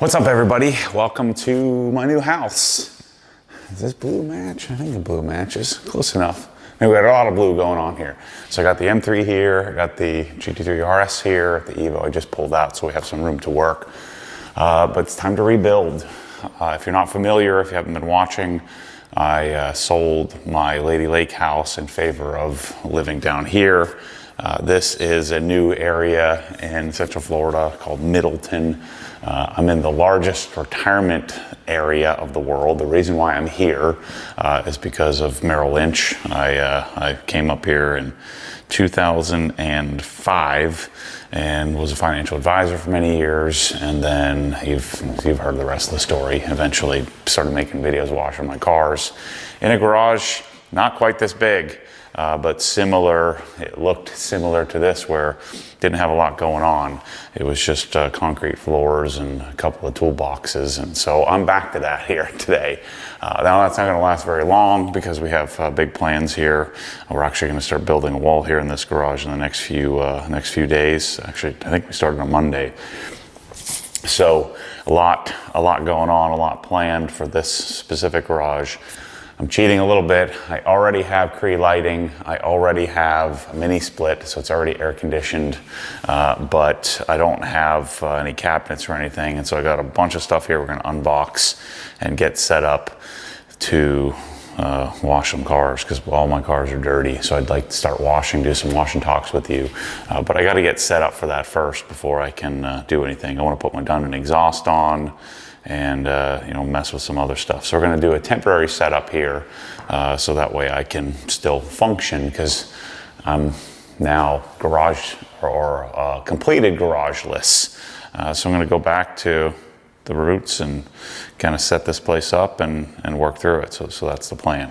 What's up, everybody? Welcome to my new house. Is this blue match? I think the blue matches. Close enough. And we got a lot of blue going on here. So I got the M3 here, I got the GT3 RS here, the Evo I just pulled out, so we have some room to work. But it's time to rebuild. If you're not familiar, if you haven't been watching, I sold my Lady Lake house in favor of living down here. This is a new area in Central Florida called Middleton. I'm in the largest retirement area of the world. The reason why I'm here is because of Merrill Lynch. I came up here in 2005 and was a financial advisor for many years, and then you've heard the rest of the story. Eventually started making videos washing my cars in a garage not quite this big, but similar. It looked similar to this, where didn't have a lot going on. It was just concrete floors and a couple of toolboxes, and so I'm back to that here today. Now that's not going to last very long because we have big plans here. We're actually going to start building a wall here in this garage in the next few days. Actually, I think we started on Monday. So a lot going on, a lot planned for this specific garage. I'm cheating a little bit. I already have Cree lighting. I already have a mini split, so it's already air conditioned, but I don't have any cabinets or anything. And so I got a bunch of stuff here we're gonna unbox and get set up to wash some cars, because all my cars are dirty. So I'd like to start washing, do some wash and talks with you. But I gotta get set up for that first before I can do anything. I wanna put my Dunn exhaust on and mess with some other stuff. So we're going to do a temporary setup here, so that way I can still function, because I'm now garage or completed garageless. So I'm going to go back to the roots and kind of set this place up and work through it. So that's the plan.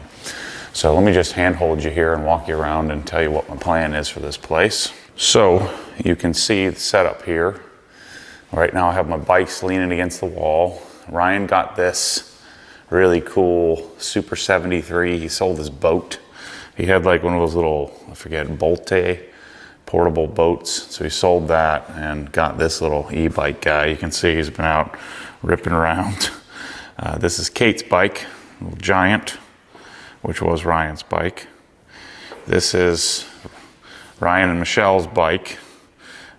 So let me just handhold you here and walk you around and tell you what my plan is for this place. So you can see the setup here. Right now I have my bikes leaning against the wall. Ryan got this really cool Super 73. He sold his boat. He had like one of those little, I forget, Bolte portable boats. So he sold that and got this little e-bike guy. You can see he's been out ripping around. This is Kate's bike, a little Giant, which was Ryan's bike. This is Ryan and Michelle's bike,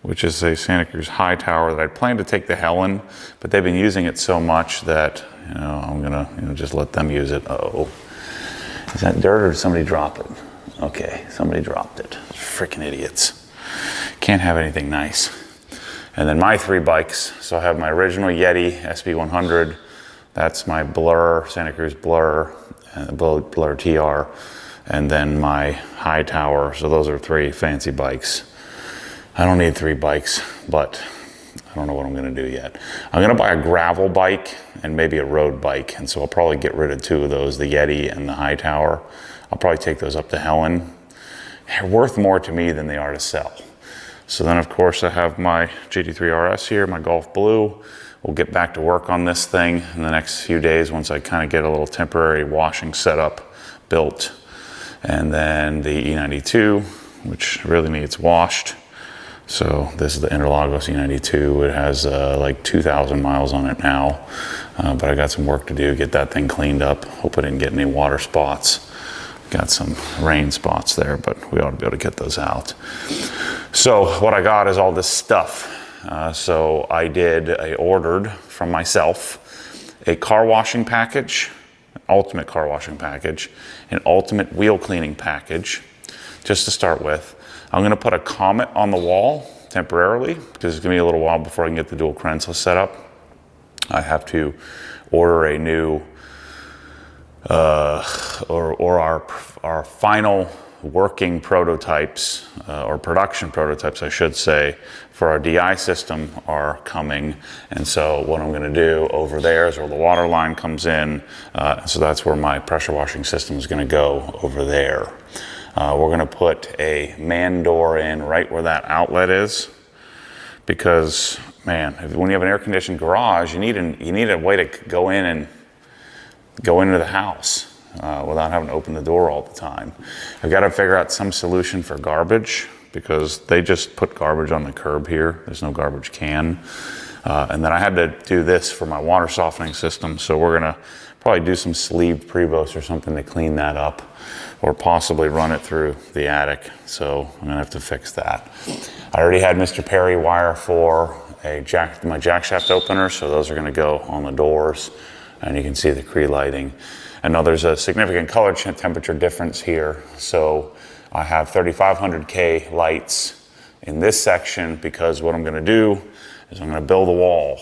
which is a Santa Cruz high tower that I planned to take to Helen, but they've been using it so much that I'm gonna just let them use it. Uh-oh, is that dirt or did somebody drop it? Okay, somebody dropped it. Freaking idiots. Can't have anything nice. And then my three bikes. So I have my original Yeti SB100. That's my Blur, Santa Cruz Blur, Blur TR, and then my high tower. So those are three fancy bikes. I don't need three bikes, but I don't know what I'm gonna do yet. I'm gonna buy a gravel bike and maybe a road bike, and so I'll probably get rid of two of those, the Yeti and the high tower. I'll probably take those up to Helen. They're worth more to me than they are to sell. So then of course I have my GT3 RS here, my Golf Blue. We'll get back to work on this thing in the next few days once I kind of get a little temporary washing setup built. And then the E92, which really needs washed. So this is the Interlagos E92. It has like 2,000 miles on it now, but I got some work to do, get that thing cleaned up. Hope I didn't get any water spots. Got some rain spots there, but we ought to be able to get those out. So what I got is all this stuff. So I ordered from myself a car washing package, ultimate car washing package, an ultimate wheel cleaning package, just to start with. I'm gonna put a Comet on the wall temporarily, because it's gonna be a little while before I can get the dual crensless set up. I have to order a new, our final working prototypes, or production prototypes, I should say, for our DI system are coming. And so what I'm gonna do over there is where the water line comes in. So that's where my pressure washing system is gonna go, over there. We're gonna put a man door in right where that outlet is, because man, when you have an air-conditioned garage, you need a way to go in and go into the house without having to open the door all the time. I've got to figure out some solution for garbage, because they just put garbage on the curb here. There's no garbage can. And then I had to do this for my water softening system. So we're gonna probably do some sleeved Prevost or something to clean that up, or possibly run it through the attic. So I'm gonna have to fix that. I already had Mr. Perry wire for my jack shaft opener, so those are gonna go on the doors, and you can see the Cree lighting. I know there's a significant color temperature difference here, so I have 3500K lights in this section, because what I'm gonna do is I'm gonna build a wall.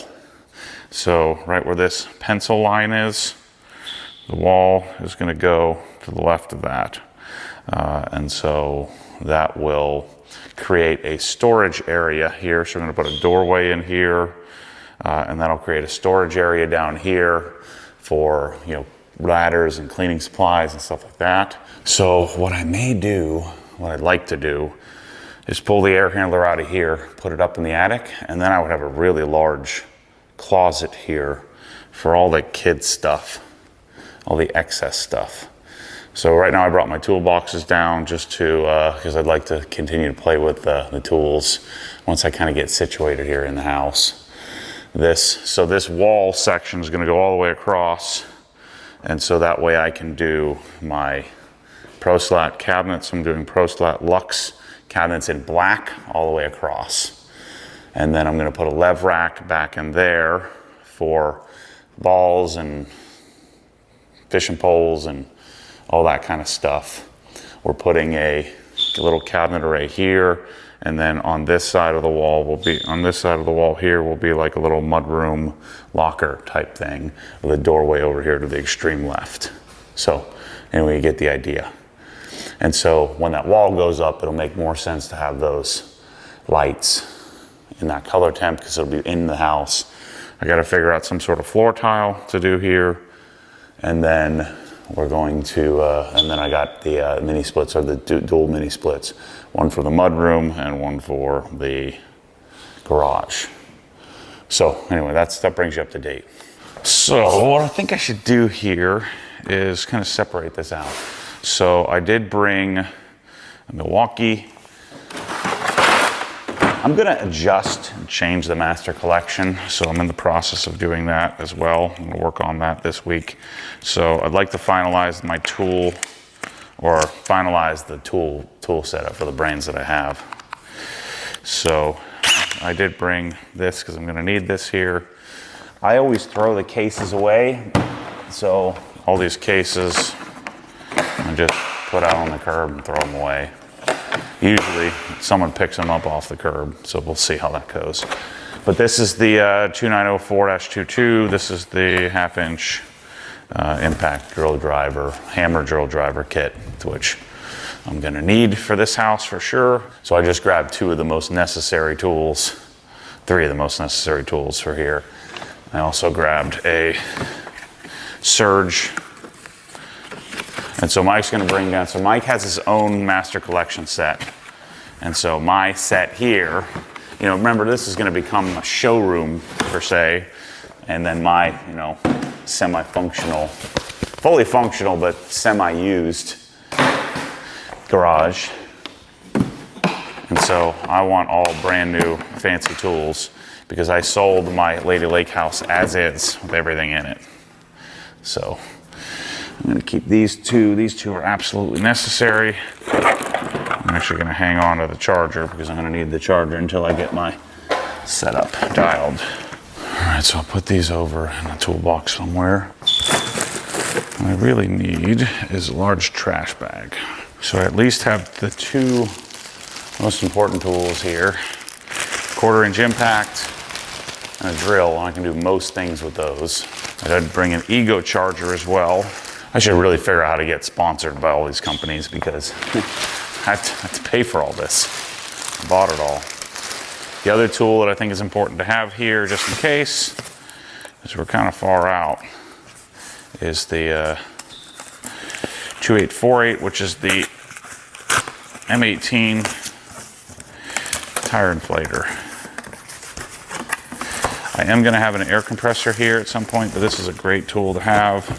So right where this pencil line is, the wall is gonna go to the left of that. And so that will create a storage area here. So we're gonna put a doorway in here, and that'll create a storage area down here for, you know, ladders and cleaning supplies and stuff like that. So what I may do, what I'd like to do, is pull the air handler out of here, put it up in the attic, and then I would have a really large closet here for all the kids' stuff, all the excess stuff. So right now I brought my toolboxes down just to, because I'd like to continue to play with the tools once I kind of get situated here in the house. So this wall section is going to go all the way across, and so that way I can do my ProSlat cabinets. I'm doing ProSlat Luxe cabinets in black all the way across. And then I'm going to put a lev rack back in there for balls and fishing poles and all that kind of stuff. We're putting a little cabinet array here, and then on this side of the wall will be, here will be like a little mudroom locker type thing with a doorway over here to the extreme left. So anyway, you get the idea. And so when that wall goes up, it'll make more sense to have those lights in that color temp, because it'll be in the house. I got to figure out some sort of floor tile to do here, and then we're going to, and then I got the mini splits, or the dual mini splits, one for the mudroom and one for the garage. So anyway, that brings you up to date. So what I think I should do here is kind of separate this out. So I did bring a Milwaukee. I'm gonna adjust and change the master collection, so I'm in the process of doing that as well. I'm gonna work on that this week. So I'd like to finalize my tool, or finalize the tool setup for the brains that I have. So I did bring this because I'm gonna need this here. I always throw the cases away, so all these cases I just put out on the curb and throw them away. Usually someone picks them up off the curb, so we'll see how that goes. But this is the 2904-22. This is the 1/2-inch impact drill driver, hammer drill driver kit, which I'm gonna need for this house for sure. So I just grabbed 2 of the most necessary tools, 3 of the most necessary tools for here. I also grabbed a surge. And so Mike's gonna bring down, so Mike has his own master collection set. And so my set here, you know, remember this is gonna become a showroom per se, and then my, you know, semi-functional, fully functional, but semi-used garage. And so I want all brand new fancy tools, because I sold my Lady Lake house as is with everything in it. So I'm gonna keep these two. These 2 are absolutely necessary. I'm actually gonna hang on to the charger, because I'm gonna need the charger until I get my setup dialed. All right, so I'll put these over in a toolbox somewhere. What I really need is a large trash bag. So I at least have the 2 most important tools here. 1/4-inch impact and a drill. I can do most things with those. I did bring an Ego charger as well. I should really figure out how to get sponsored by all these companies, because I have to pay for all this. I bought it all. The other tool that I think is important to have here, just in case, because we're kind of far out, is the 2848, which is the M18 tire inflator. I am going to have an air compressor here at some point, but this is a great tool to have.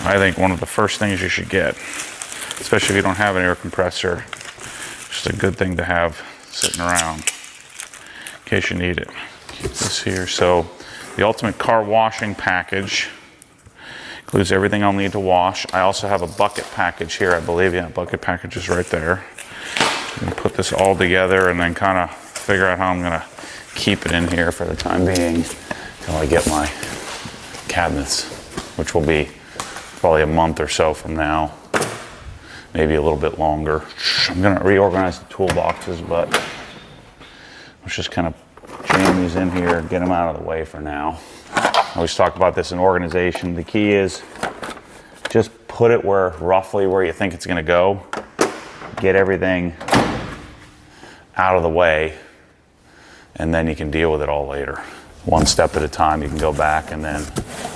I think one of the first things you should get, especially if you don't have an air compressor. Just a good thing to have sitting around in case you need it. this here. So the ultimate car washing package includes everything I'll need to wash. I also have a bucket package here, I believe. Yeah, bucket package is right there. I'm gonna put this all together and then kind of figure out how I'm gonna keep it in here for the time being until I get my cabinets, which will be probably a month or so from now, maybe a little bit longer. I'm gonna reorganize the toolboxes, but let's just kind of jam these in here, get them out of the way for now. I always talk about this in organization. The key is just put it roughly where you think it's gonna go. Get everything out of the way, and then you can deal with it all later. One step at a time, you can go back and then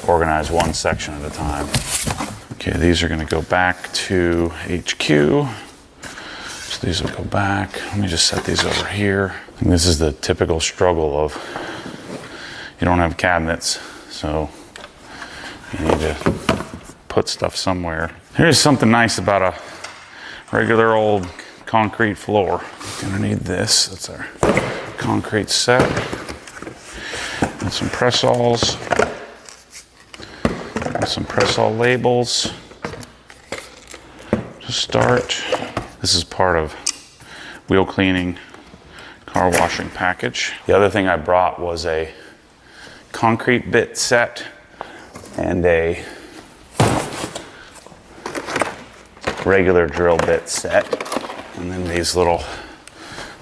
organize one section at a time. Okay, these are gonna go back to HQ. So these will go back. Let me just set these over here. And this is the typical struggle of you don't have cabinets, so you need to put stuff somewhere. Here's something nice about a regular old concrete floor. Gonna need this. That's our concrete set. And some press-alls. And some press-all labels to start. This is part of wheel cleaning, car washing package. The other thing I brought was a concrete bit set and a regular drill bit set. And then these little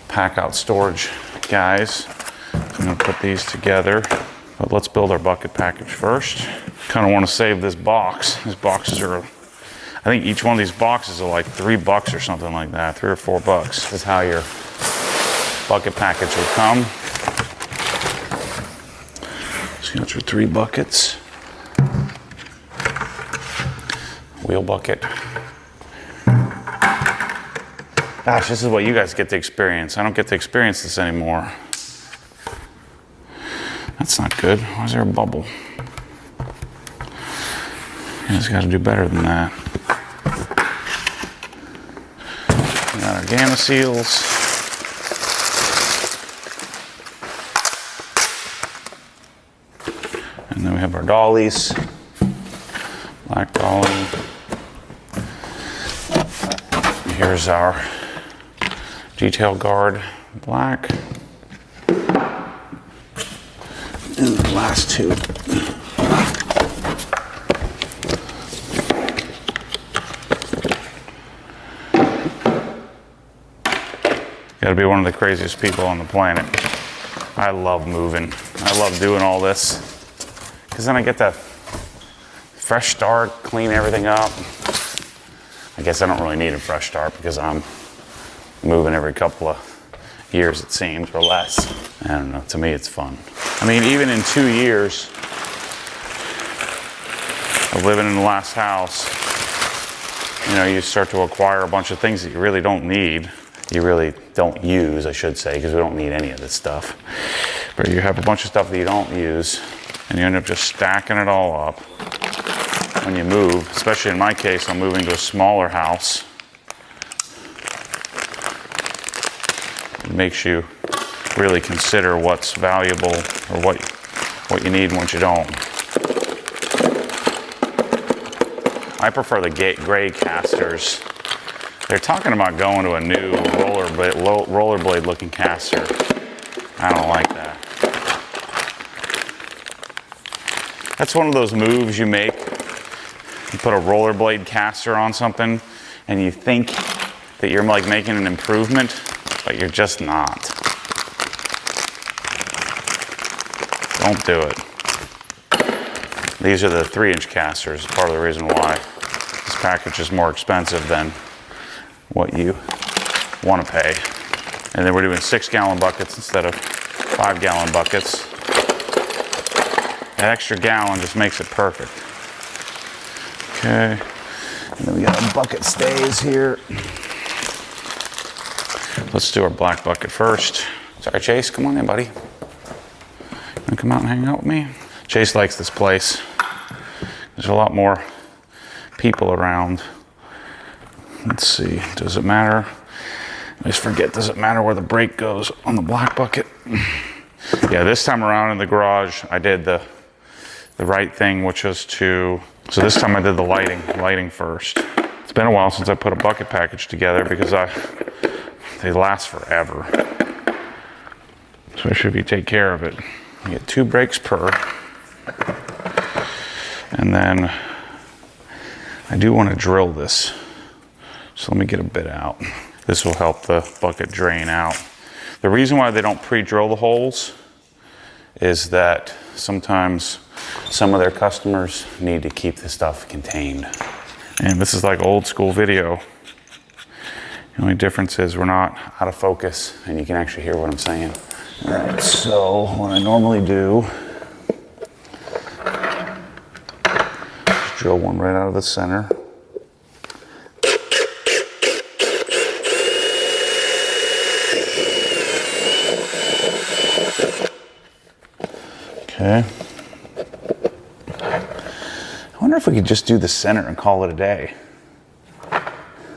pack out storage guys. I'm gonna put these together, but let's build our bucket package first. Kind of want to save this box. These boxes are, I think each one of these boxes are like $3 or something like that, $3 or $4. This is how your bucket package would come. So you got your 3 buckets. Wheel bucket. Gosh, this is what you guys get to experience. I don't get to experience this anymore. That's not good. Why is there a bubble? You guys got to do better than that. We got our gamma seals. And then we have our dollies. Black dolly. Here's our detail guard, black. And the last 2. Gotta be one of the craziest people on the planet. I love moving. I love doing all this. Because then I get that fresh start, clean everything up. I guess I don't really need a fresh start because I'm moving every couple of years, it seems, or less. I don't know, to me it's fun. I mean, even in 2 years of living in the last house, you know, you start to acquire a bunch of things that you really don't need. You really don't use, I should say, because we don't need any of this stuff. But you have a bunch of stuff that you don't use, and you end up just stacking it all up when you move. Especially in my case, I'm moving to a smaller house. It makes you really consider what's valuable or what you need and what you don't. I prefer the gray casters. They're talking about going to a new rollerblade looking caster. I don't like that. That's one of those moves you make. You put a rollerblade caster on something and you think that you're like making an improvement, but you're just not. Don't do it. These are the 3-inch casters, part of the reason why this package is more expensive than what you want to pay. And then we're doing 6-gallon buckets instead of 5-gallon buckets. That extra gallon just makes it perfect. Okay, and then we got our bucket stays here. Let's do our black bucket first. Sorry, Chase, come on in, buddy. You wanna come out and hang out with me? Chase likes this place. There's a lot more people around. Let's see, does it matter? I always forget, does it matter where the brake goes on the black bucket? Yeah, this time around in the garage, I did the right thing, which was so this time I did the lighting first. It's been a while since I put a bucket package together because they last forever. Especially if you take care of it. You get 2 breaks per. And then I do want to drill this. So let me get a bit out. This will help the bucket drain out. The reason why they don't pre-drill the holes is that sometimes some of their customers need to keep the stuff contained. And this is like old school video. The only difference is we're not out of focus and you can actually hear what I'm saying. All right, so what I normally do is drill one right out of the center. Okay. I wonder if we could just do the center and call it a day.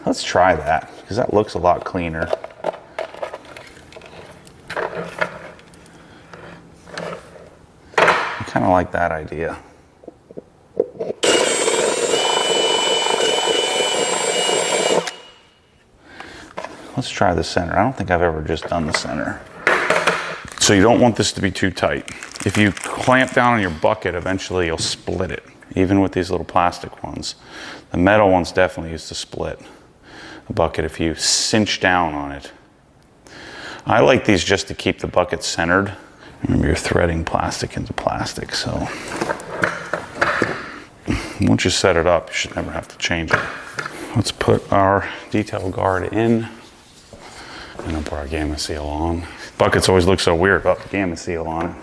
Let's try that, because that looks a lot cleaner. I kind of like that idea. Let's try the center. I don't think I've ever just done the center. So you don't want this to be too tight. If you clamp down on your bucket, eventually you'll split it, even with these little plastic ones. The metal ones definitely used to split a bucket if you cinch down on it. I like these just to keep the bucket centered. Remember, you're threading plastic into plastic, so once you set it up, you should never have to change it. Let's put our detail guard in, and then put our gamma seal on. Buckets always look so weird without the gamma seal on it.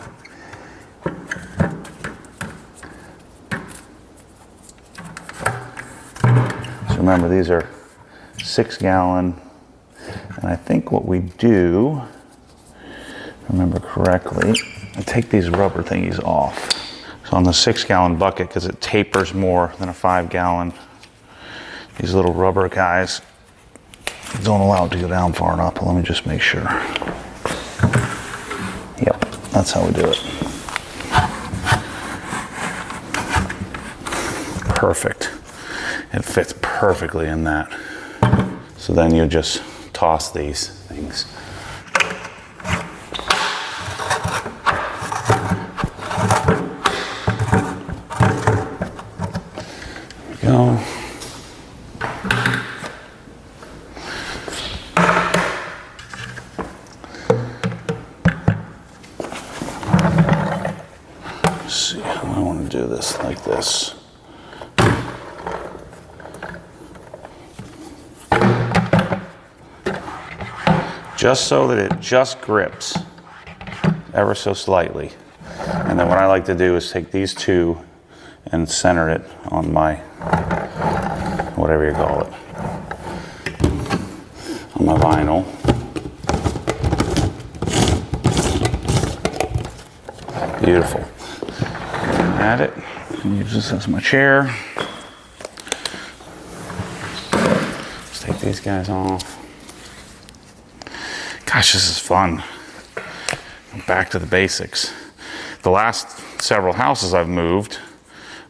So remember, these are 6-gallon, and I think what we do, if I remember correctly, I take these rubber thingies off. So on the 6-gallon bucket, because it tapers more than a 5-gallon, these little rubber guys don't allow it to go down far enough, but let me just make sure. Yep, that's how we do it. Perfect. It fits perfectly in that. So then you just toss these things. There we go. Let's see how I want to do this, like this. Just so that it just grips ever so slightly. And then what I like to do is take these two and center it on my, whatever you call it, on my vinyl. Beautiful. Add it. Use this as my chair. Let's take these guys off. Gosh, this is fun. Back to the basics. The last several houses I've moved,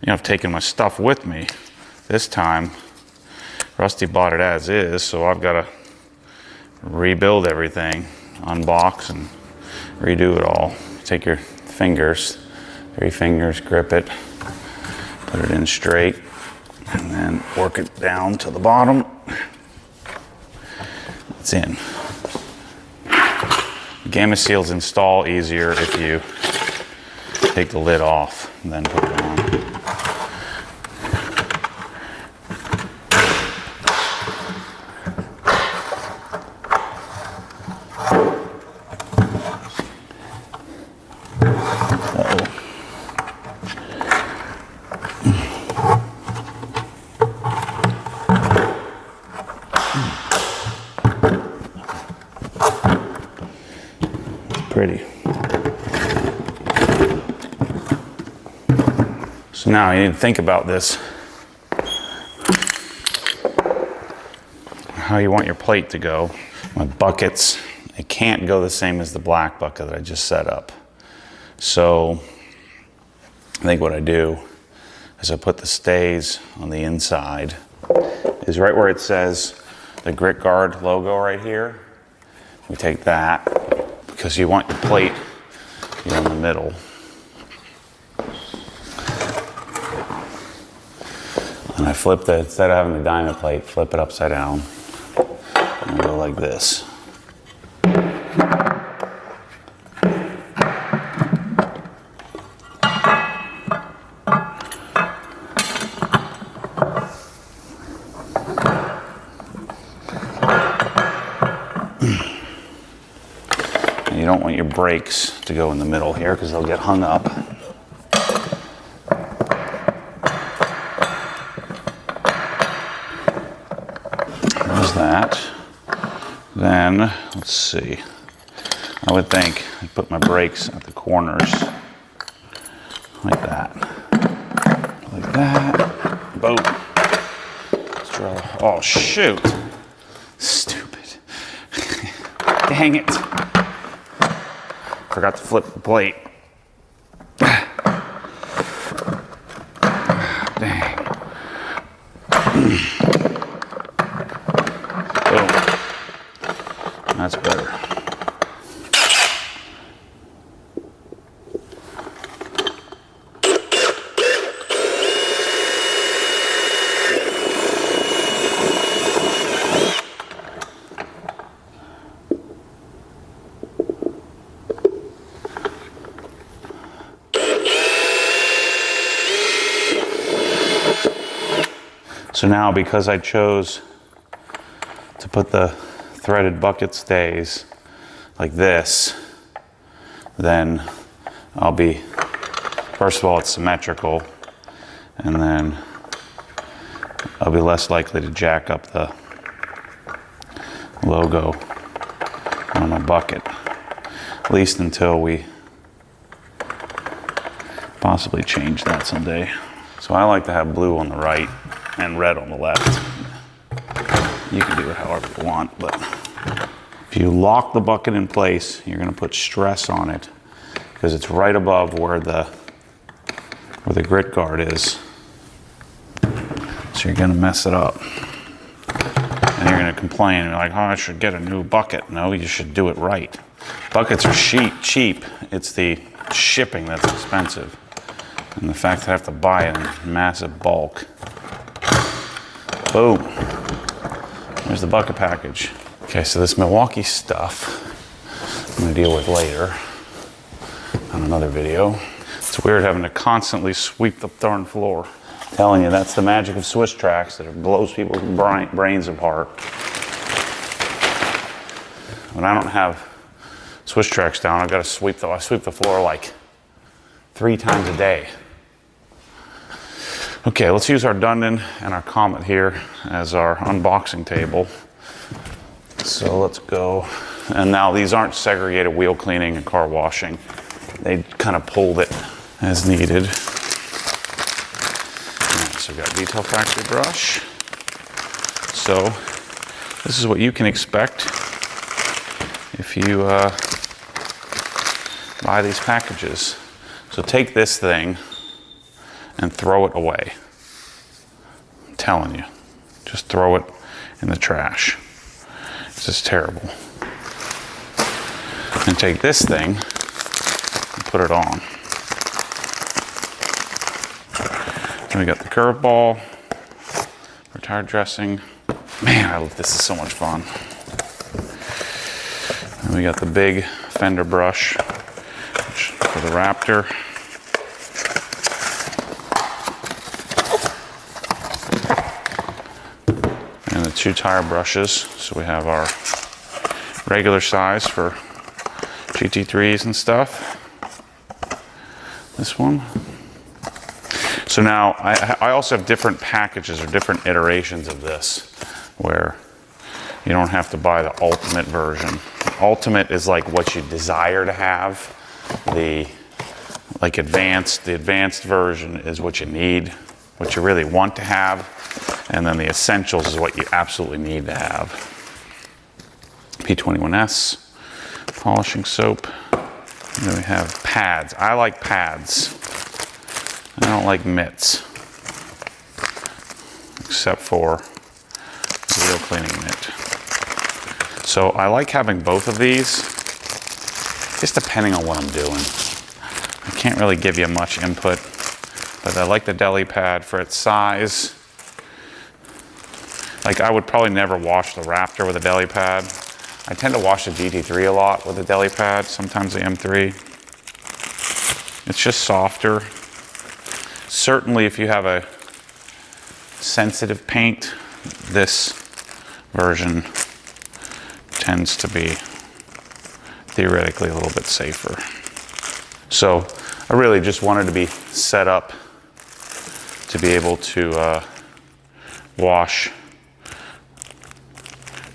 I've taken my stuff with me. This time, Rusty bought it as is, so I've got to rebuild everything, unbox and redo it all. Take your fingers, 3 fingers, grip it, put it in straight, and then work it down to the bottom. It's in. Gamma seals install easier if you take the lid off and then put it on. Pretty. So now you need to think about this. How you want your plate to go. My buckets, it can't go the same as the black bucket that I just set up. So I think what I do is I put the stays on the inside, is right where it says the grit guard logo right here. We take that because you want your plate in the middle. And I flip it, instead of having the diamond plate, flip it upside down and go like this. And you don't want your brakes to go in the middle here because they'll get hung up. There's that. Then, let's see. I would think I'd put my brakes at the corners like that. Like that. Boom. Let's draw. Oh, shoot. Stupid. Dang it. Forgot to flip the plate. Dang. Boom. That's better. So now, because I chose to put the threaded bucket stays like this, then I'll be, first of all, it's symmetrical, and then I'll be less likely to jack up the logo on my bucket, at least until we possibly change that someday. So I like to have blue on the right and red on the left. You can do it however you want, but if you lock the bucket in place, you're gonna put stress on it because it's right above where the grit guard is. So you're gonna mess it up. And you're gonna complain, you're like, oh, I should get a new bucket. No, you should do it right. Buckets are cheap. It's the shipping that's expensive. And the fact that I have to buy it in massive bulk. Boom. There's the bucket package. Okay, so this Milwaukee stuff I'm gonna deal with later on another video. It's weird having to constantly sweep the darn floor. I'm telling you, that's the magic of Swiss tracks that blows people's brains apart. When I don't have Swiss tracks down, I sweep the floor like 3 times a day. Okay, let's use our Dundon and our Comet here as our unboxing table. So let's go. And now these aren't segregated wheel cleaning and car washing. They kind of pulled it as needed. Right, so we've got Detail Factory brush. So this is what you can expect if you buy these packages. So take this thing and throw it away. I'm telling you, just throw it in the trash. It's just terrible. And take this thing and put it on. Then we got the curveball for tire dressing. Man, this is so much fun. And we got the big fender brush for the Raptor. And the 2 tire brushes. So we have our regular size for GT3s and stuff. This one. So now I also have different packages or different iterations of this where you don't have to buy the ultimate version. Ultimate is like what you desire to have. The advanced version is what you need, what you really want to have. And then the essentials is what you absolutely need to have. P21S, polishing soap. And then we have pads. I like pads. I don't like mitts. Except for the wheel cleaning mitt. So I like having both of these, just depending on what I'm doing. I can't really give you much input, but I like the deli pad for its size. Like, I would probably never wash the Raptor with a deli pad. I tend to wash the GT3 a lot with a deli pad, sometimes the M3. It's just softer. Certainly if you have a sensitive paint, this version tends to be theoretically a little bit safer. So I really just wanted to be set up to be able to wash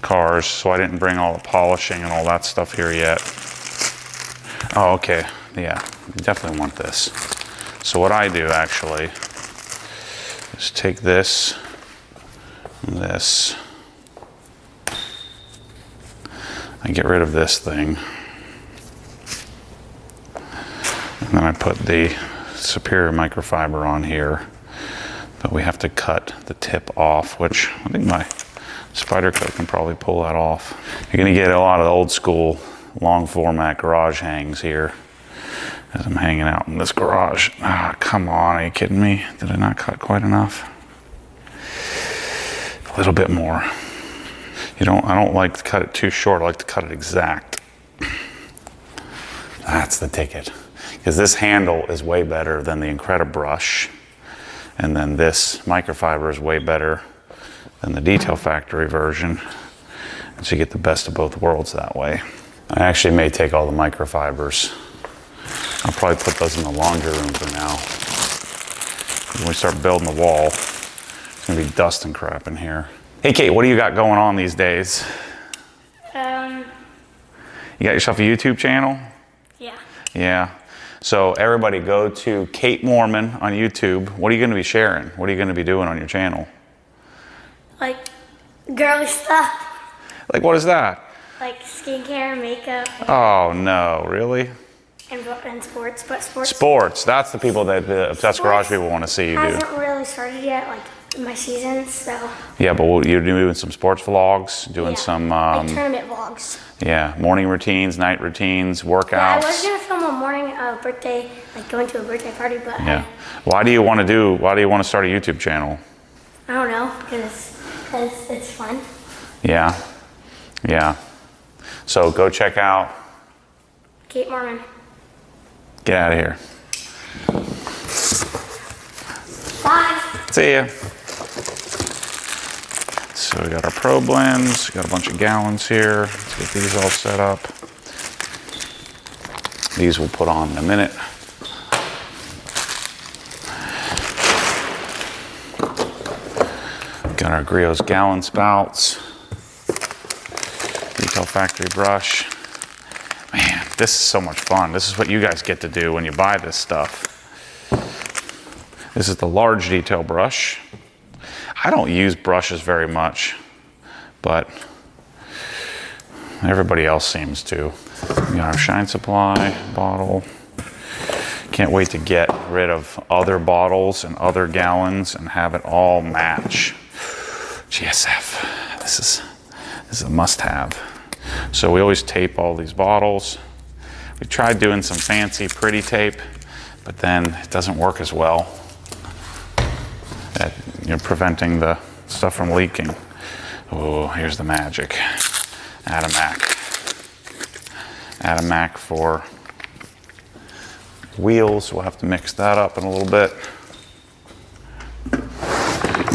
cars, so I didn't bring all the polishing and all that stuff here yet. Oh, okay, yeah, you definitely want this. So what I do actually is take this and this. I get rid of this thing. And then I put the Superior microfiber on here. But we have to cut the tip off, which I think my Spider Coat can probably pull that off. You're gonna get a lot of the old school long format garage hangs here as I'm hanging out in this garage. Ah, come on, are you kidding me? Did I not cut quite enough? A little bit more. I don't like to cut it too short, I like to cut it exact. That's the ticket. Because this handle is way better than the Incredibrush. And then this microfiber is way better than the Detail Factory version. And so you get the best of both worlds that way. I actually may take all the microfibers. I'll probably put those in the laundry room for now. When we start building the wall, it's gonna be dust and crap in here. Hey Kate, what do you got going on these days? You got yourself a YouTube channel? Yeah. Yeah. So everybody go to Kate Mormon on YouTube. What are you going to be sharing? What are you going to be doing on your channel? Like girly stuff. Like what is that? Like skincare, makeup. Oh no, really? And sports, but sports. Sports. That's the people that the Obsessed Garage people want to see you do. Hasn't really started yet, like my season, so. Yeah, but you're doing some sports vlogs, doing some like tournament vlogs. Yeah, morning routines, night routines, workouts. Yeah, I was gonna film a morning birthday, like going to a birthday party, but yeah. Why do you want to start a YouTube channel? I don't know, because it's fun. Yeah, yeah. So go check out Kate Mormon. Get out of here. Bye. See ya. So we got our Pro Blends, we got a bunch of gallons here. Let's get these all set up. These we'll put on in a minute. Got our Griot's gallon spouts. Detail Factory brush. Man, this is so much fun. This is what you guys get to do when you buy this stuff. This is the large detail brush. I don't use brushes very much, but everybody else seems to. We got our Shine Supply bottle. Can't wait to get rid of other bottles and other gallons and have it all match. GSF, this is a must-have. So we always tape all these bottles. We tried doing some fancy pretty tape, but then it doesn't work as well at preventing the stuff from leaking. Oh, here's the magic. Atomac. Atomac for wheels. We'll have to mix that up in a little bit.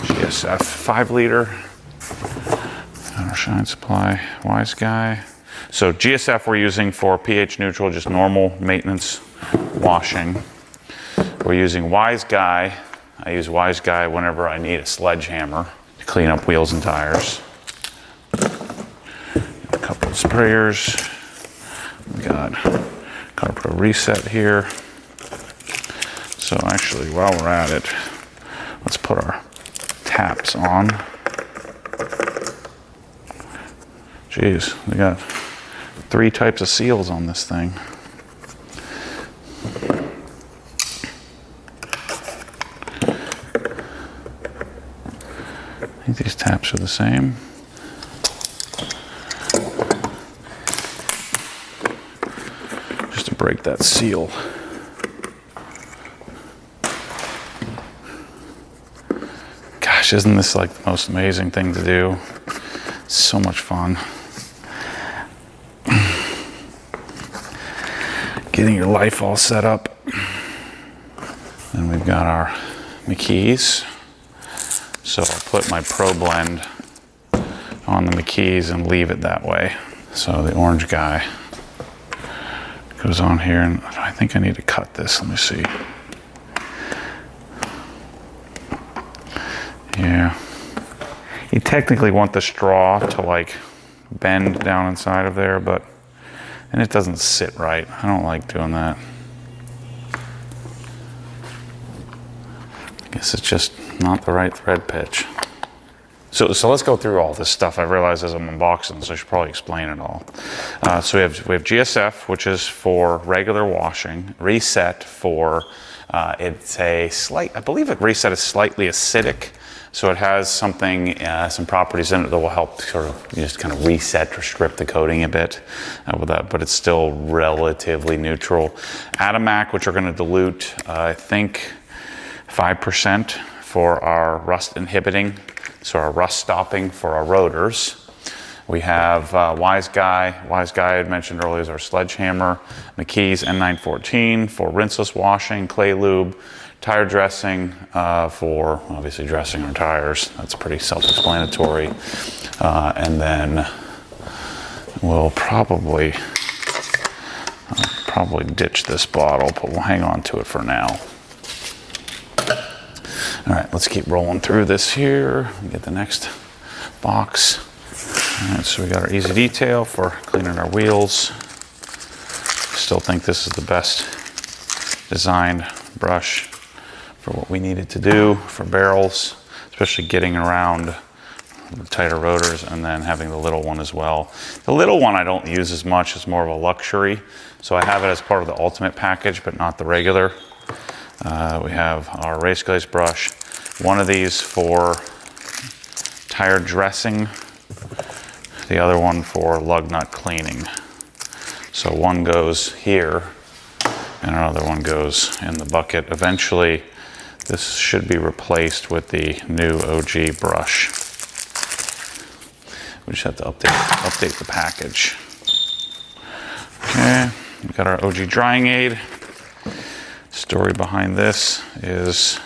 GSF 5 liter. And our Shine Supply Wise Guy. So GSF we're using for pH neutral, just normal maintenance washing. We're using Wise Guy. I use Wise Guy whenever I need a sledgehammer to clean up wheels and tires. A couple of sprayers. We got Carpro Reset here. So actually, while we're at it, let's put our taps on. Jeez, we got 3 types of seals on this thing. think these taps are the same. Just to break that seal. Gosh, isn't this like the most amazing thing to do? It's so much fun. Getting your life all set up. Then we've got our McKees. So I'll put my Pro Blend on the McKees and leave it that way. So the orange guy goes on here, and I think I need to cut this. Let me see. Yeah. You technically want the straw to like bend down inside of there, and it doesn't sit right. I don't like doing that. I guess it's just not the right thread pitch. So let's go through all this stuff. I realize as I'm unboxing, so I should probably explain it all. So we have GSF, which is for regular washing. Reset for, it's a slight, I believe Reset is slightly acidic. So it has something, some properties in it that will help sort of just kind of reset or strip the coating a bit with that, but it's still relatively neutral. Atomac, which are going to dilute, I think, 5% for our rust inhibiting, so our rust stopping for our rotors. We have Wise Guy. Wise Guy I had mentioned earlier is our sledgehammer. McKees N914 for rinseless washing, clay lube, tire dressing for obviously dressing our tires. That's pretty self-explanatory. And then we'll probably ditch this bottle, but we'll hang on to it for now. All right, let's keep rolling through this here. Get the next box. All right, so we got our Easy Detail for cleaning our wheels. Still think this is the best designed brush for what we needed to do for barrels, especially getting around the tighter rotors, and then having the little one as well. The little one I don't use as much, it's more of a luxury. So I have it as part of the Ultimate package, but not the regular. We have our race glaze brush. One of these for tire dressing, the other one for lug nut cleaning. So one goes here and another one goes in the bucket. Eventually, this should be replaced with the new OG brush. We just have to update the package. Okay, we've got our OG drying aid. Story behind this is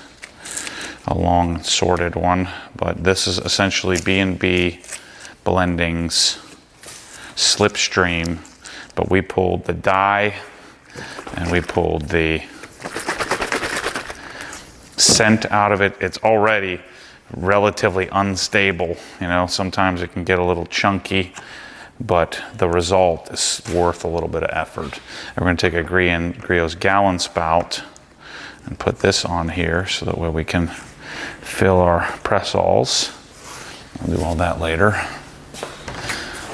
a long sorted one, but this is essentially B&B Blending's Slipstream, but we pulled the dye and we pulled the scent out of it. It's already relatively unstable. You know, sometimes it can get a little chunky, but the result is worth a little bit of effort. And we're going to take a Griot's gallon spout and put this on here so that way we can fill our press-alls. We'll do all that later.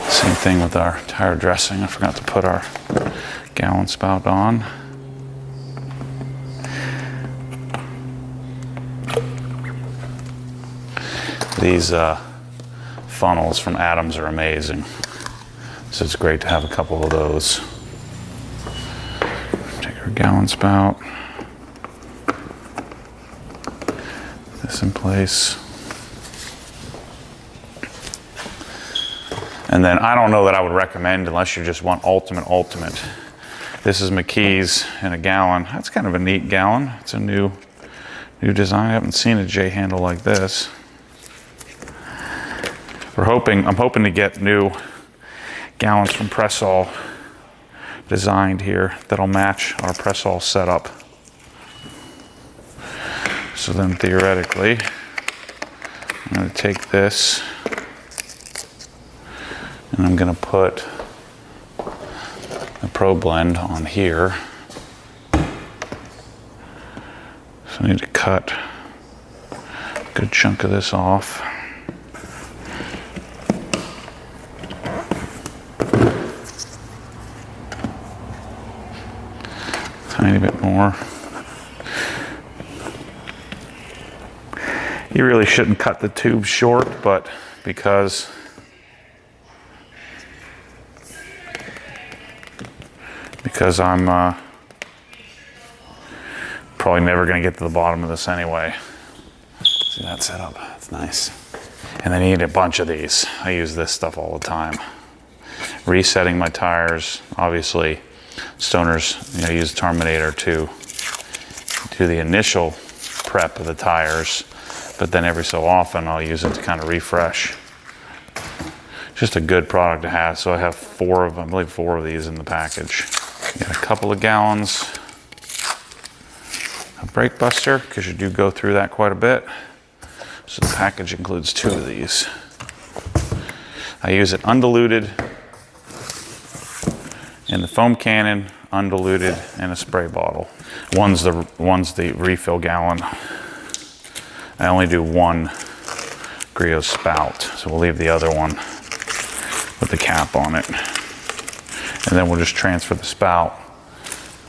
Same thing with our tire dressing. I forgot to put our gallon spout on. These funnels from Adams are amazing. So it's great to have a couple of those. Take our gallon spout. This in place. And then I don't know that I would recommend, unless you just want ultimate. This is McKees in a gallon. That's kind of a neat gallon. It's a new design. I haven't seen a J handle like this. I'm hoping to get new gallons from Press-All designed here that'll match our Press-All setup. So then theoretically, I'm going to take this and I'm going to put the Pro Blend on here. So I need to cut a good chunk of this off. Tiny bit more. You really shouldn't cut the tube short, but because I'm probably never going to get to the bottom of this anyway. See that setup? That's nice. And then you need a bunch of these. I use this stuff all the time. Resetting my tires, obviously. Stoners, you know, use Terminator to do the initial prep of the tires, but then every so often I'll use it to kind of refresh. Just a good product to have. So I have I believe four of these in the package. Got a couple of gallons of brake buster, because you do go through that quite a bit. So the package includes 2 of these. I use it undiluted in the foam cannon, undiluted in a spray bottle. One's the refill gallon. I only do 1 Griot spout, so we'll leave the other one with the cap on it. And then we'll just transfer the spout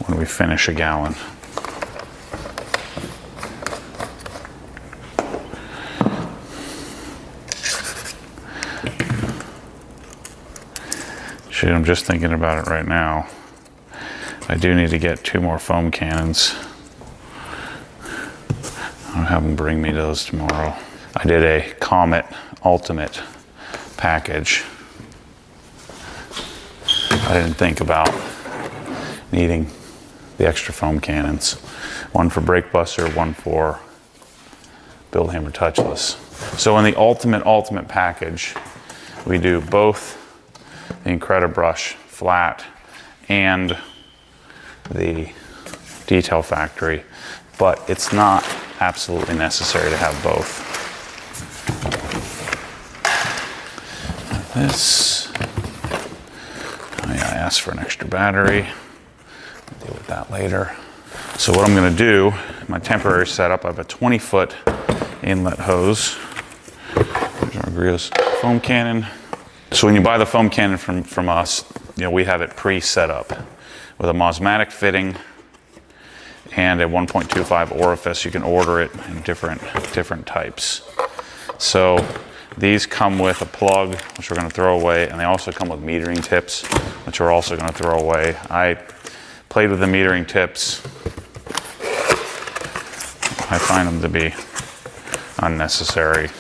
when we finish a gallon. Shoot, I'm just thinking about it right now. I do need to get 2 more foam cannons. I'll have them bring me those tomorrow. I did a Comet Ultimate package. I didn't think about needing the extra foam cannons. 1 for brake buster, 1 for Build Hammer Touchless. So in the Ultimate package, we do both the Incredibrush flat and the Detail Factory, but it's not absolutely necessary to have both. This, I asked for an extra battery. I'll deal with that later. So what I'm going to do, my temporary setup, I have a 20-foot inlet hose. There's our Griot foam cannon. So when you buy the foam cannon from us, you know, we have it pre-set up with a Mosmatic fitting and a 1.25 orifice. You can order it in different types. So these come with a plug, which we're going to throw away, and they also come with metering tips, which we're also going to throw away. I played with the metering tips. I find them to be unnecessary.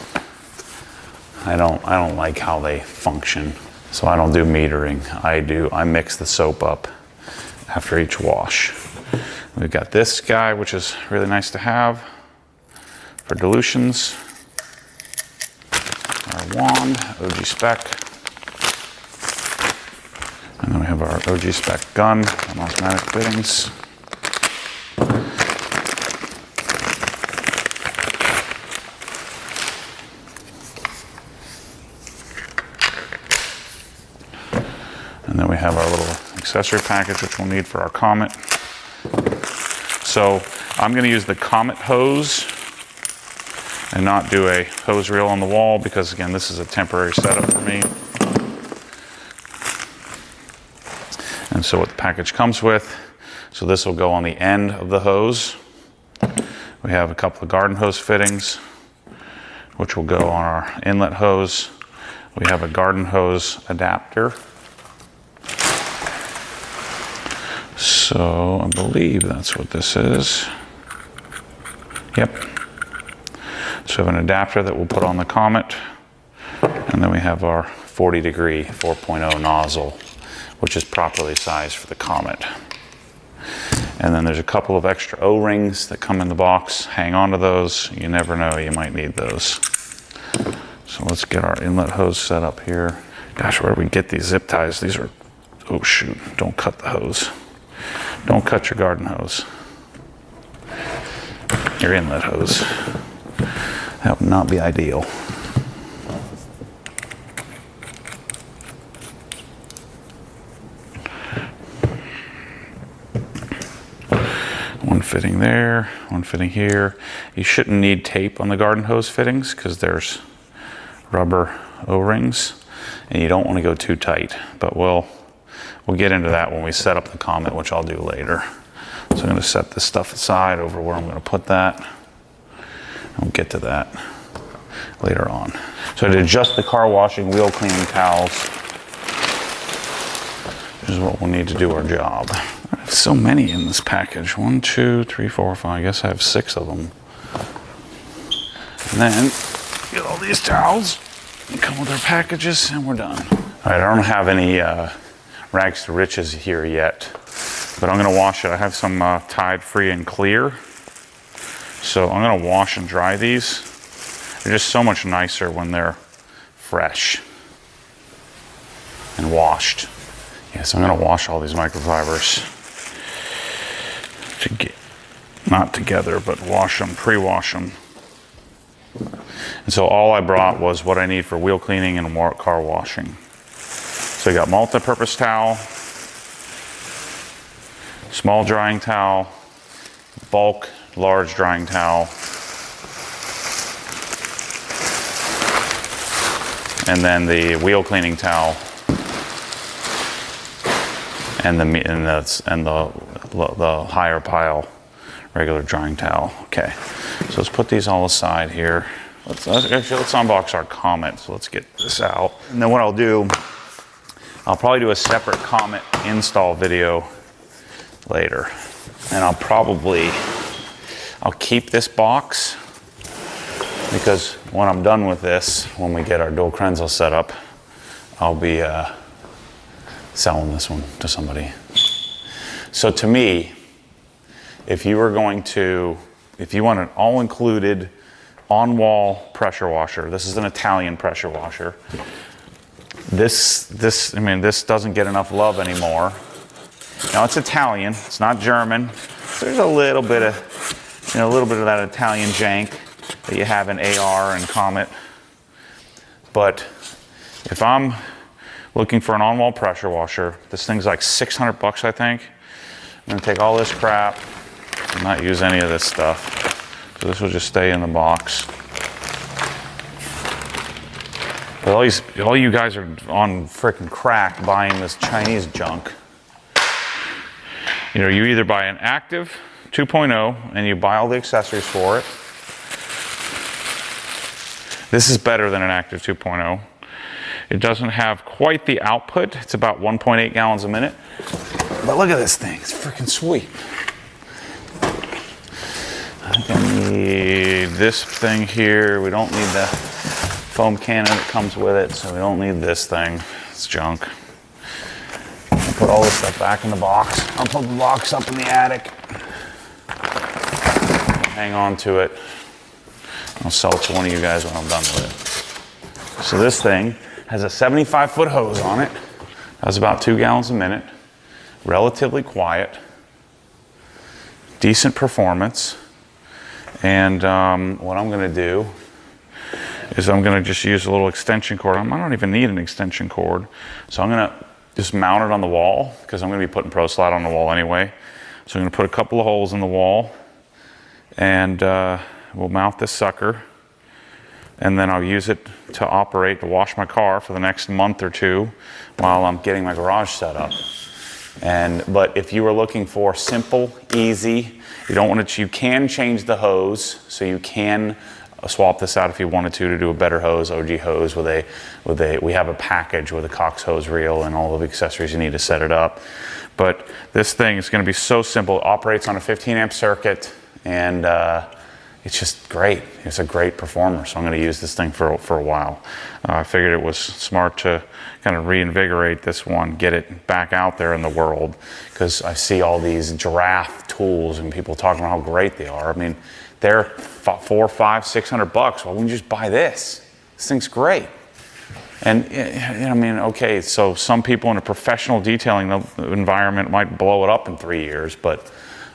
I don't like how they function, so I don't do metering. I mix the soap up after each wash. We've got this guy, which is really nice to have for dilutions. Our wand, OG Spec. And then we have our OG Spec gun, our Mosmatic fittings. And then we have our little accessory package, which we'll need for our Comet. So I'm going to use the Comet hose and not do a hose reel on the wall, because again, this is a temporary setup for me. And so what the package comes with, so this will go on the end of the hose. We have a couple of garden hose fittings, which will go on our inlet hose. We have a garden hose adapter. So I believe that's what this is. Yep. So we have an adapter that we'll put on the Comet. And then we have our 40 degree 4.0 nozzle, which is properly sized for the Comet. And then there's a couple of extra O-rings that come in the box. Hang on to those. You never know, you might need those. So let's get our inlet hose set up here. Gosh, where do we get these zip ties? These are, oh shoot, don't cut the hose. Don't cut your garden hose. Your inlet hose. That would not be ideal. One fitting there, one fitting here. You shouldn't need tape on the garden hose fittings because there's rubber O-rings and you don't want to go too tight, but we'll get into that when we set up the Comet, which I'll do later. So I'm going to set this stuff aside over where I'm going to put that. I'll get to that. later on. So I did just the car washing, wheel cleaning towels. This is what we'll need to do our job. I have so many in this package. 1, 2, 3, 4, 5. I guess I have 6 of them. And then get all these towels and come with our packages, and we're done. All right, I don't have any rags to riches here yet, but I'm gonna wash it. I have some Tide Free and Clear. So I'm gonna wash and dry these. They're just so much nicer when they're fresh and washed. Yeah, so I'm gonna wash all these microfibers to get, not together, but wash them, pre-wash them. And so all I brought was what I need for wheel cleaning and car washing. So I got multi-purpose towel, small drying towel, bulk large drying towel, and then the wheel cleaning towel, and the higher pile regular drying towel. Okay, so let's put these all aside here. Let's unbox our Comet. So let's get this out, and then what I'll do, I'll probably do a separate Comet install video later, and I'll keep this box because when I'm done with this, when we get our dual Krenzel set up, I'll be selling this one to somebody. So to me, if you want an all-included on-wall pressure washer, this is an Italian pressure washer. This doesn't get enough love anymore. Now it's Italian, it's not German. So there's a little bit of that Italian jank that you have in AR and Comet. But if I'm looking for an on-wall pressure washer, this thing's like $600, I think. I'm gonna take all this crap and not use any of this stuff. So this will just stay in the box. But all you guys are on freaking crack buying this Chinese junk. You either buy an Active 2.0 and you buy all the accessories for it. This is better than an Active 2.0. It doesn't have quite the output. It's about 1.8 gallons a minute. But look at this thing, it's freaking sweet. I need this thing here. We don't need the foam cannon that comes with it, so we don't need this thing. It's junk. I'll put all this stuff back in the box. I'll put the box up in the attic. Hang on to it. I'll sell it to one of you guys when I'm done with it. So this thing has a 75-foot hose on it. That's about 2 gallons a minute. Relatively quiet. Decent performance. And what I'm gonna do is I'm gonna just use a little extension cord. I don't even need an extension cord. So I'm gonna just mount it on the wall because I'm gonna be putting Pro Slide on the wall anyway. So I'm gonna put a couple of holes in the wall and we'll mount this sucker. And then I'll use it to wash my car for the next month or two while I'm getting my garage set up. But if you were looking for simple, easy, you can change the hose, so you can swap this out if you wanted to do a better hose, OG hose we have a package with a Cox hose reel and all of the accessories you need to set it up. But this thing is going to be so simple. It operates on a 15 amp circuit, and it's just great. It's a great performer, so I'm going to use this thing for a while. I figured it was smart to kind of reinvigorate this one, get it back out there in the world, because I see all these giraffe tools and people talking about how great they are. I mean, they're $400, $500, $600. Why wouldn't you just buy this? This thing's great. And okay, so some people in a professional detailing environment might blow it up in 3 years, but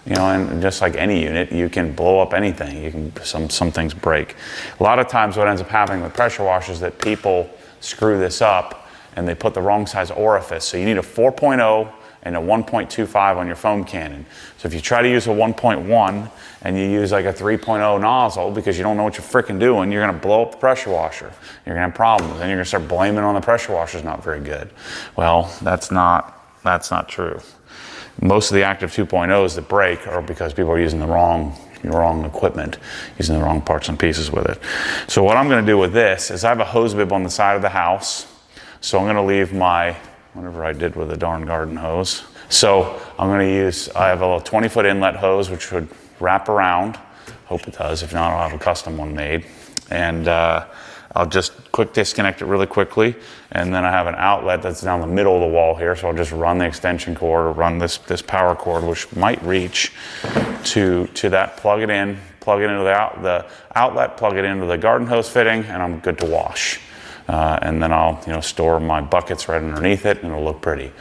and just like any unit, you can blow up anything. Some things break. A lot of times what ends up happening with pressure washers is that people screw this up and they put the wrong size orifice. So you need a 4.0 and a 1.25 on your foam cannon. So if you try to use a 1.1 and you use like a 3.0 nozzle because you don't know what you're freaking doing, you're gonna blow up the pressure washer. You're gonna have problems. Then you're gonna start blaming on the pressure washer's not very good. Well, that's not true. Most of the Active 2.0s that break are because people are using the wrong wrong equipment, using the wrong parts and pieces with it. So what I'm going to do with this is I have a hose bib on the side of the house. So I'm going to leave my, whatever I did with the darn garden hose. So I'm going to use, I have a little 20-foot inlet hose, which would wrap around. Hope it does. If not, I'll have a custom one made. And I'll just quick disconnect it really quickly. And then I have an outlet that's down the middle of the wall here. So I'll just run the extension cord or run this power cord, which might reach to that, plug it into the outlet, plug it into the garden hose fitting, and I'm good to wash. And then I'll store my buckets right underneath it, and it'll look pretty.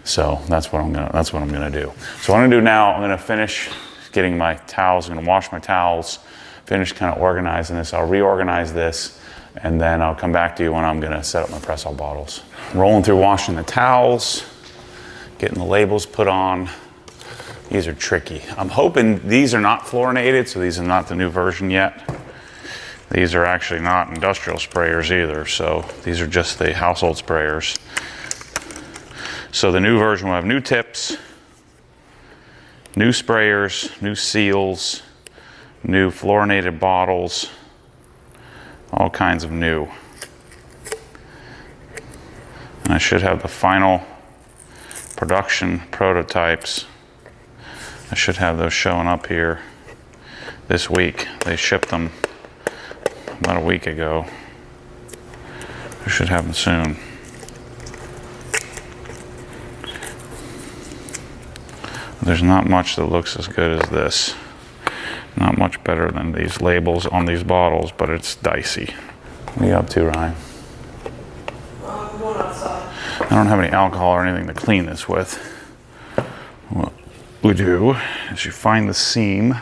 So that's what I'm gonna do. So what I'm gonna do now, I'm gonna finish getting my towels. I'm gonna wash my towels, finish kind of organizing this. I'll reorganize this, and then I'll come back to you when I'm gonna set up my press-all bottles. Rolling through washing the towels, getting the labels put on. These are tricky. I'm hoping these are not fluorinated, so these are not the new version yet. These are actually not industrial sprayers either, so these are just the household sprayers. So the new version will have new tips, new sprayers, new seals, new fluorinated bottles, all kinds of new. And I should have the final production prototypes. I should have those showing up here this week. They shipped them about a week ago. I should have them soon. There's not much that looks as good as this. Not much better than these labels on these bottles, but it's dicey. What are you up to, Ryan? I'm going outside. I don't have any alcohol or anything to clean this with. What we do is you find the seam.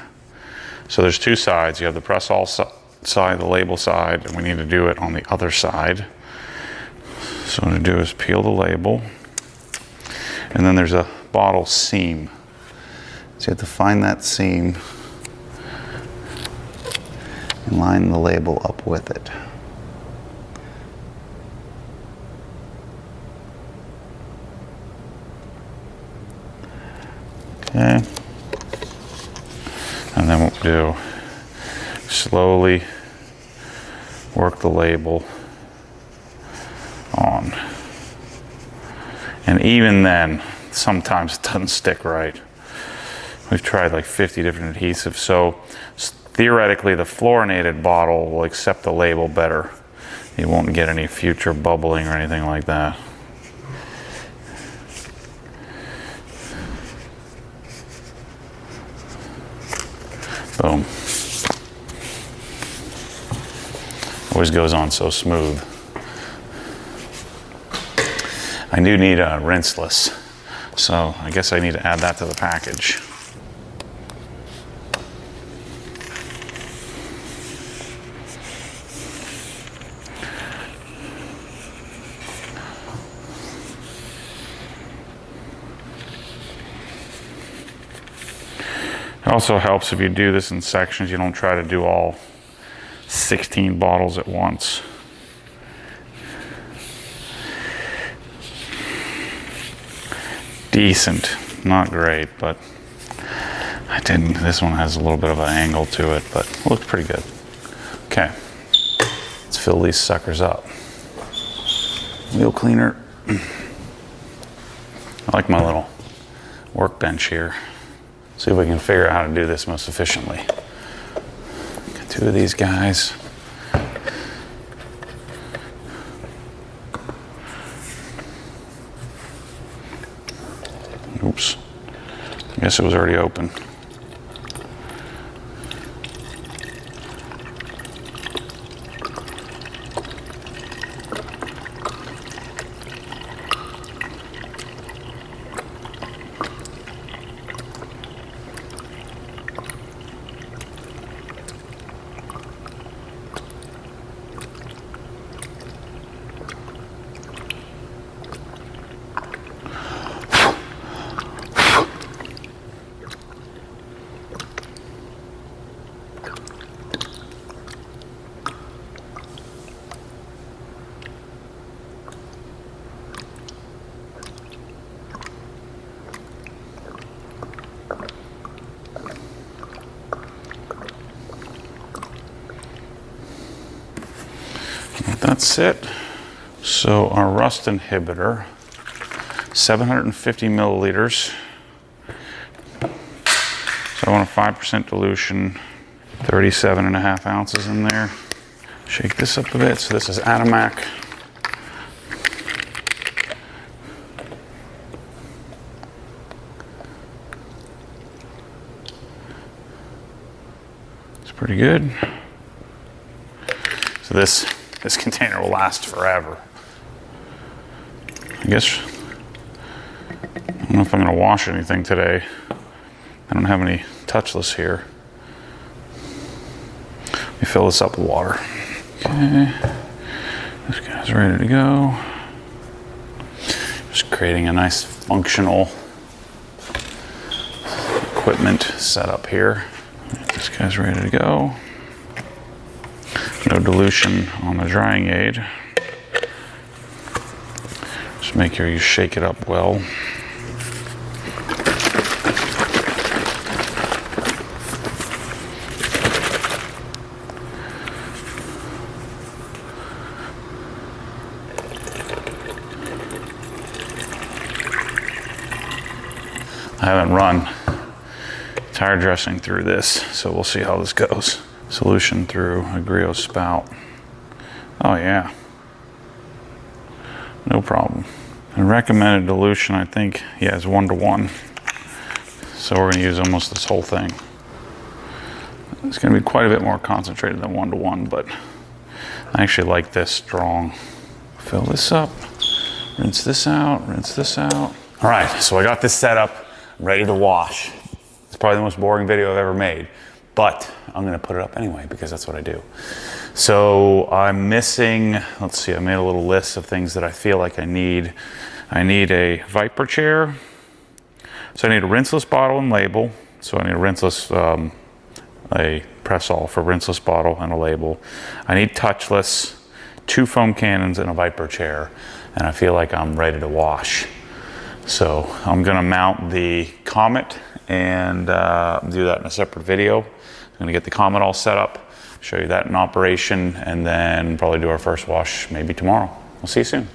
So there's two sides. You have the press-all side, the label side, and we need to do it on the other side. So what I do is peel the label, and then there's a bottle seam. So you have to find that seam and line the label up with it. Okay. And then what we do, slowly work the label on. And even then, sometimes it doesn't stick right. We've tried like 50 different adhesives, so theoretically the fluorinated bottle will accept the label better. You won't get any future bubbling or anything like that. Boom. Always goes on so smooth. I do need a rinseless, so I guess I need to add that to the package. It also helps if you do this in sections. You don't try to do all 16 bottles at once. Decent, not great, but this one has a little bit of an angle to it, but it looks pretty good. Okay, let's fill these suckers up. Wheel cleaner. I like my little workbench here. See if we can figure out how to do this most efficiently. Got two of these guys. Oops. I guess it was already open. That's it. So our rust inhibitor, 750 milliliters. So I want a 5% dilution, 37.5 ounces in there. Shake this up a bit. So this is Atomac. It's pretty good. So this container will last forever. I guess, I don't know if I'm gonna wash anything today. I don't have any touchless here. Let me fill this up with water. Okay, this guy's ready to go. Just creating a nice functional equipment setup here. This guy's ready to go. No dilution on the drying aid. Just make sure you shake it up well. I haven't run tire dressing through this, so we'll see how this goes. Solution through a griot spout. Oh yeah, no problem. The recommended dilution, I think, yeah, is 1:1. So we're gonna use almost this whole thing. It's gonna be quite a bit more concentrated than 1:1, but I actually like this strong. Fill this up, rinse this out, rinse this out. All right, so I got this set up, ready to wash. It's probably the most boring video I've ever made, but I'm gonna put it up anyway because that's what I do. So I'm missing, let's see, I made a little list of things that I feel like I need. I need a Viper chair. So I need a rinseless bottle and label. So I need a rinseless, a press-all for rinseless bottle and a label. I need touchless, 2 foam cannons and a Viper chair. And I feel like I'm ready to wash. So I'm gonna mount the Comet and do that in a separate video. I'm gonna get the Comet all set up, show you that in operation, and then probably do our first wash maybe tomorrow. We'll see you soon.